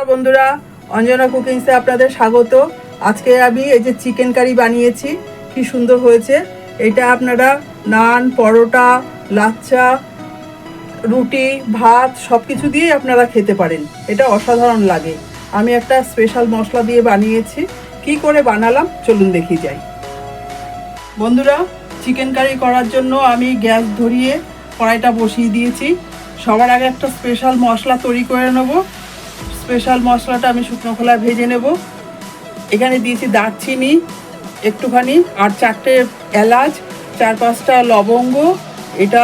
বন্ধুরা, অঞ্জনা কুকিংসে আপনাদের স্বাগত। আজকে আমি এই যে চিকেন কারি বানিয়েছি, কি সুন্দর হয়েছে। এটা আপনারা নান, পরোটা, লাচ্চা, রুটি, ভাত সব কিছু দিয়েই আপনারা খেতে পারেন। এটা অসাধারণ লাগে। আমি একটা স্পেশাল মশলা দিয়ে বানিয়েছি। কি করে বানালাম চলুন দেখি যাই। বন্ধুরা, চিকেন কারি করার জন্য আমি গ্যাস ধরিয়ে কড়াইটা বসিয়ে দিয়েছি। সবার আগে একটা স্পেশাল মশলা তৈরি করে নেব। স্পেশাল মশলাটা আমি শুকনো খোলায় ভেজে নেব। এখানে দিয়েছি দারচিনি একটুখানি, আর 4টে এলাচ, 4-5টা লবঙ্গ, এটা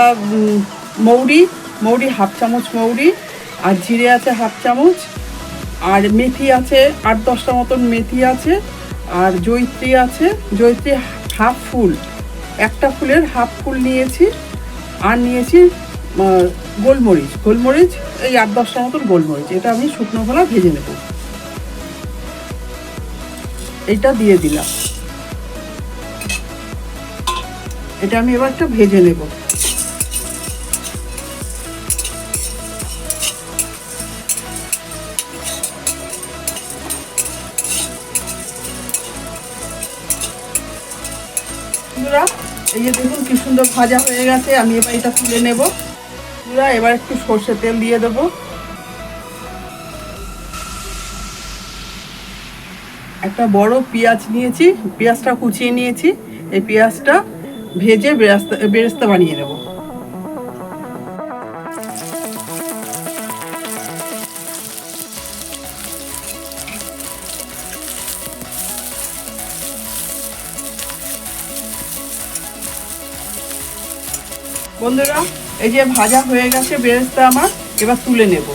মৌরি হাফ চামচ মৌরি, আর জিরে আছে হাফ চামচ, আর মেথি আছে 8-10টা মতন মেথি আছে, আর জয়িত্রী আছে, জয়িত্রী হাফ ফুল, একটা ফুলের হাফ ফুল নিয়েছি, আর নিয়েছি গোলমরিচ এই 8-10টা মতন গোলমরিচ। এটা আমি শুকনো খোলা ভেজে নেব। এটা দিয়ে দিলাম। এটা আমি এবার একটা ভেজে নেব। বন্ধুরা, এই যে দেখুন কি সুন্দর ভাজা হয়ে গেছে। আমি এবার এটা তুলে নেব। বন্ধুরা, এবার একটু সর্ষের তেল দিয়ে দেবো। একটা বড় পেঁয়াজ নিয়েছি, পেঁয়াজটা কুচিয়ে নিয়েছি। এই পেঁয়াজটা ভেজে বেরেস্তা বানিয়ে নেব। বন্ধুরা, এই যে ভাজা হয়ে গেছে বেরেস্তা আমার, এবার তুলে নেব।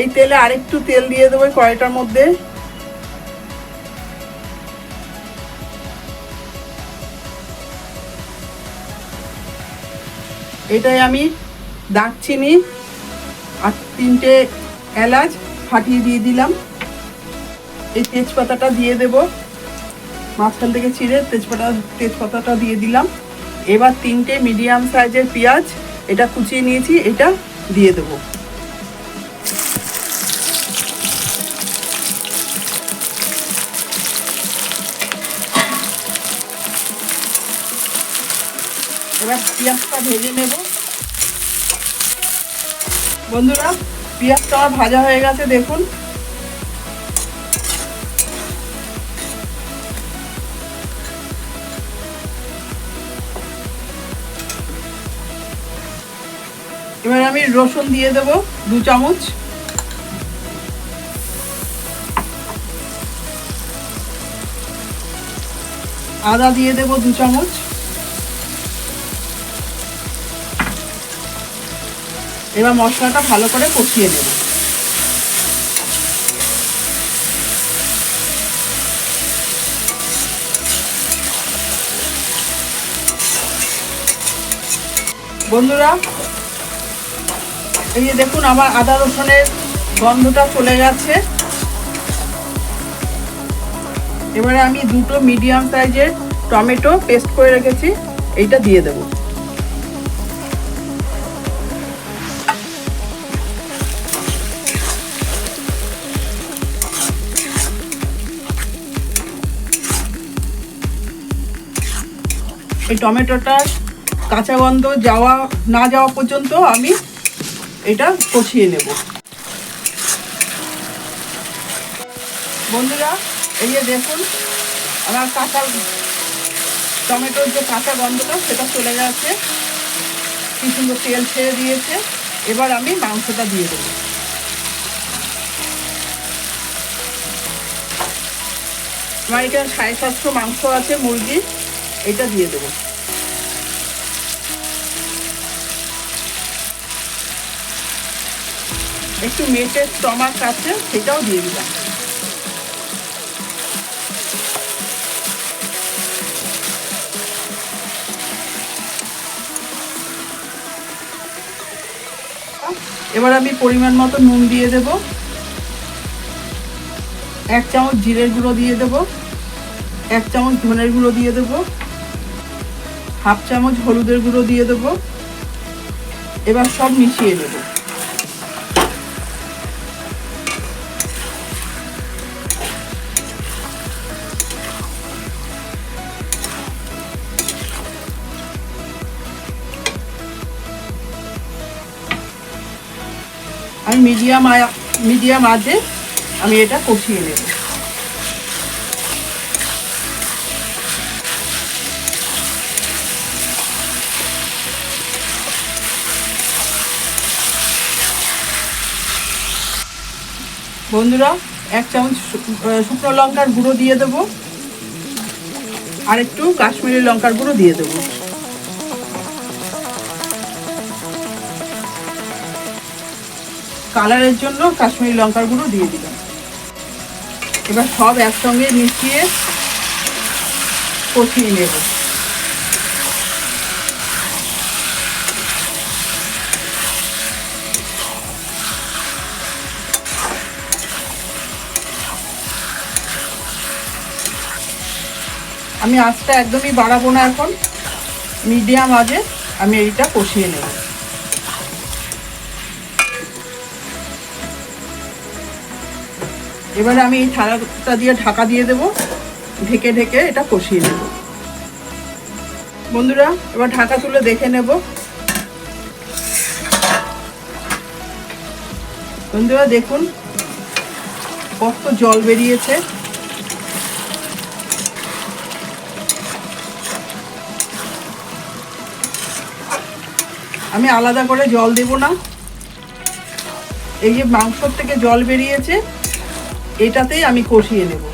এই তেলে আরেকটু তেল দিয়ে দেবো কড়াইটার মধ্যে। এটাই আমি দারচিনি আর 3টে এলাচ ফাটিয়ে দিয়ে দিলাম। এই তেজপাতাটা দিয়ে দেব, মাঝখান থেকে ছিঁড়ে তেজপাতাটা দিয়ে দিলাম। এবার 3টে মিডিয়াম সাইজের পেঁয়াজ এটা কুচিয়ে নিয়েছি, এটা দিয়ে দেবো। এবার পেঁয়াজটা ভেজে নেব। বন্ধুরা, পেঁয়াজটা আমার ভাজা হয়ে গেছে দেখুন। এবার আমি রসুন দিয়ে দেব 2 চামচ। আদা দিয়ে দেব 2 চামচ। এবার মশলাটা ভালো করে কষিয়ে নেব। বন্ধুরা, এই যে দেখুন আমার আদা রসুনের গন্ধটা চলে গেছে। এবারে আমি 2টো মিডিয়াম সাইজের টমেটো পেস্ট করে রেখেছি, এইটা দিয়ে দেব। এই টমেটোটার কাঁচা গন্ধ না যাওয়া পর্যন্ত আমি এটা কষিয়ে নেব। বন্ধুরা, এই যে দেখুন আমার টমেটোর যে কাঁচা গন্ধটা সেটা চলে গেছে, কি সুন্দর তেল ছেড়ে দিয়েছে। এবার আমি মাংসটা দিয়ে দেবো। আমার এখানে 750 মাংস আছে মুরগি, এটা দিয়ে দেবো। একটু মেটের স্টমাক আছে, সেটাও দিয়ে দিলাম। এবার আমি পরিমাণ মতো নুন দিয়ে দেব। 1 চামচ জিরের গুঁড়ো দিয়ে দেব, 1 চামচ ধনের গুঁড়ো দিয়ে দেব, হাফ চামচ হলুদের গুঁড়ো দিয়ে দেব। এবার সব মিশিয়ে নেব। আমি মিডিয়াম আঁচে আমি এটা কষিয়ে নেব। বন্ধুরা, 1 চামচ শুকনো লঙ্কার গুঁড়ো দিয়ে দেবো, আর একটু কাশ্মীরি লঙ্কার গুঁড়ো দিয়ে দেবো। কালারের জন্য কাশ্মীরি লঙ্কার গুঁড়ো দিয়ে দিলাম। এবার সব একসঙ্গে মিশিয়ে কষিয়ে নেব। আমি আঁচটা একদমই বাড়াবো না, এখন মিডিয়াম আঁচে আমি এইটা কষিয়ে নেব। এবারে আমি এই থালাটা দিয়ে ঢাকা দিয়ে দেব, ঢেকে ঢেকে এটা কষিয়ে নেব। বন্ধুরা, এবার ঢাকা তুলে দেখে নেব। বন্ধুরা দেখুন কত জল বেরিয়েছে। আমি আলাদা করে জল দেব না, এই যে মাংসর থেকে জল বেরিয়েছে এটাতেই আমি কষিয়ে নেব।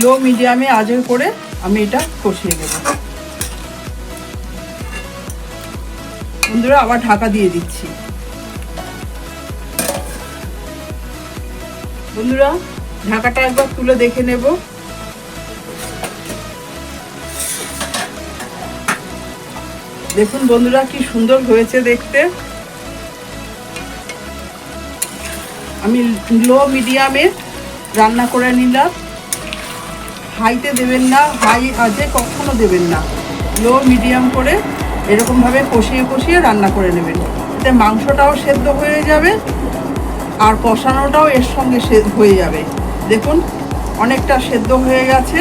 লো মিডিয়ামে আঁচে করে আমি এটা কষিয়ে নেব। বন্ধুরা, আবার ঢাকা দিয়ে দিচ্ছি। বন্ধুরা, ঢাকাটা একবার তুলে দেখে নেব। দেখুন বন্ধুরা কি সুন্দর হয়েছে দেখতে। আমি লো মিডিয়ামে রান্না করে নিলাম। হাইতে দেবেন না, হাই আঁচে কখনো দেবেন না, লো মিডিয়াম করে এরকমভাবে কষিয়ে কষিয়ে রান্না করে নেবেন। এতে মাংসটাও সেদ্ধ হয়ে যাবে আর কষানোটাও এর সঙ্গে হয়ে যাবে। দেখুন অনেকটা সেদ্ধ হয়ে গেছে।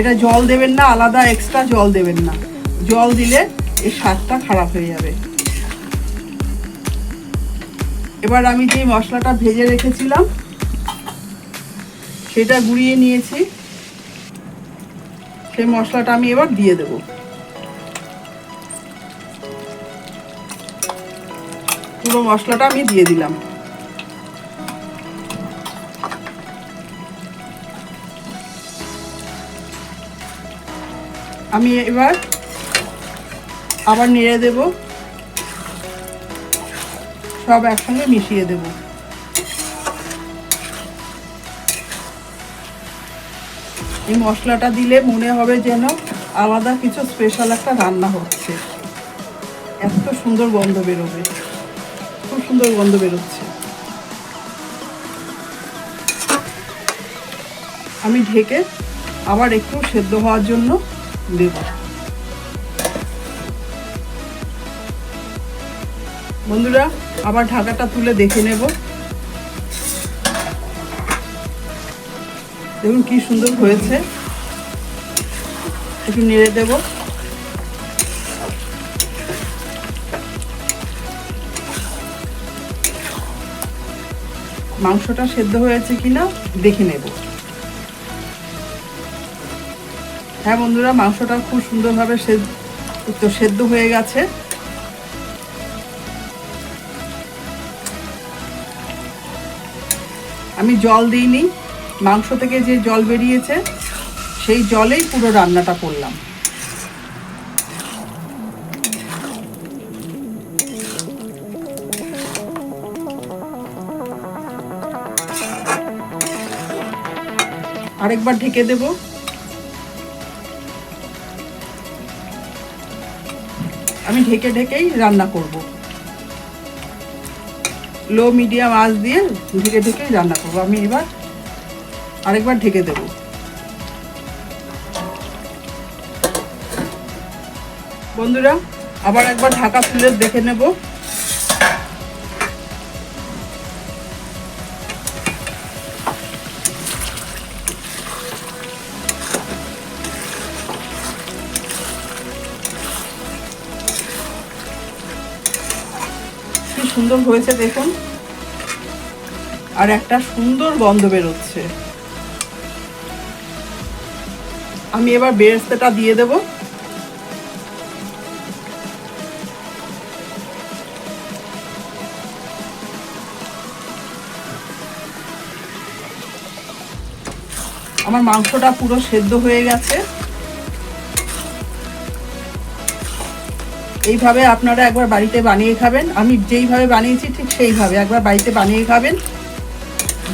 এটা জল দেবেন না, আলাদা এক্সট্রা জল দেবেন না, জল দিলে এর স্বাদটা খারাপ হয়ে যাবে। এবার আমি যে মশলাটা ভেজে রেখেছিলাম সেটা গুঁড়িয়ে নিয়েছি, সেই মশলাটা আমি এবার দিয়ে দেব। পুরো মশলাটা আমি দিয়ে দিলাম। আমি এবার আবার নেড়ে দেব, সব একসঙ্গে মিশিয়ে দেব। এই মশলাটা দিলে মনে হবে যেন আলাদা কিছু স্পেশাল একটা রান্না হচ্ছে। এত সুন্দর গন্ধ বেরোবে, খুব সুন্দর গন্ধ বেরোচ্ছে। আমি ঢেকে আবার একটু সেদ্ধ হওয়ার জন্য দেব। বন্ধুরা, আবার ঢাকাটা তুলে দেখে নেব। দেখুন কি সুন্দর হয়েছে। একটু নেড়ে দেব। মাংসটা সেদ্ধ হয়েছে কিনা দেখে নেব। হ্যাঁ বন্ধুরা, মাংসটা খুব সুন্দরভাবে সেদ্ধ হয়ে গেছে। আমি জল দিইনি, মাংস থেকে যে জল বেরিয়েছে সেই জলেই পুরো রান্নাটা করলাম। আরেকবার ঢেকে দেব। আমি ঢেকে ঢেকেই রান্না করব, লো মিডিয়াম আঁচ দিয়ে ঢেকে ঢেকেই রান্না করব। আমি এবার আরেকবার ঢেকে দেব। বন্ধুরা, আবার একবার ঢাকা তুলে দেখে নেব। সুন্দর হয়েছে দেখুন, আর একটা সুন্দর গন্ধ বেরোচ্ছে। আমি এবার বেরেস্তাটা দিয়ে দেব। আমার মাংসটা পুরো সেদ্ধ হয়ে গেছে। এইভাবে আপনারা একবার বাড়িতে বানিয়ে খাবেন। আমি যেইভাবে বানিয়েছি ঠিক সেইভাবে একবার বাড়িতে বানিয়ে খাবেন,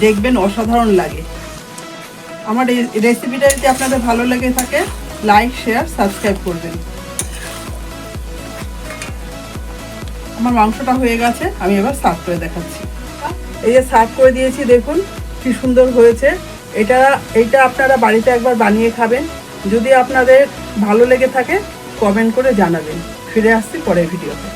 দেখবেন অসাধারণ লাগে। আমার এই রেসিপিটা যদি আপনাদের ভালো লেগে থাকে, লাইক, শেয়ার, সাবস্ক্রাইব করবেন। আমার মাংসটা হয়ে গেছে, আমি এবার সার্ভ করে দেখাচ্ছি। এই যে সার্ভ করে দিয়েছি, দেখুন কি সুন্দর হয়েছে। এটা আপনারা বাড়িতে একবার বানিয়ে খাবেন। যদি আপনাদের ভালো লেগে থাকে কমেন্ট করে জানাবেন। ফিরে আসছি পরের ভিডিওতে।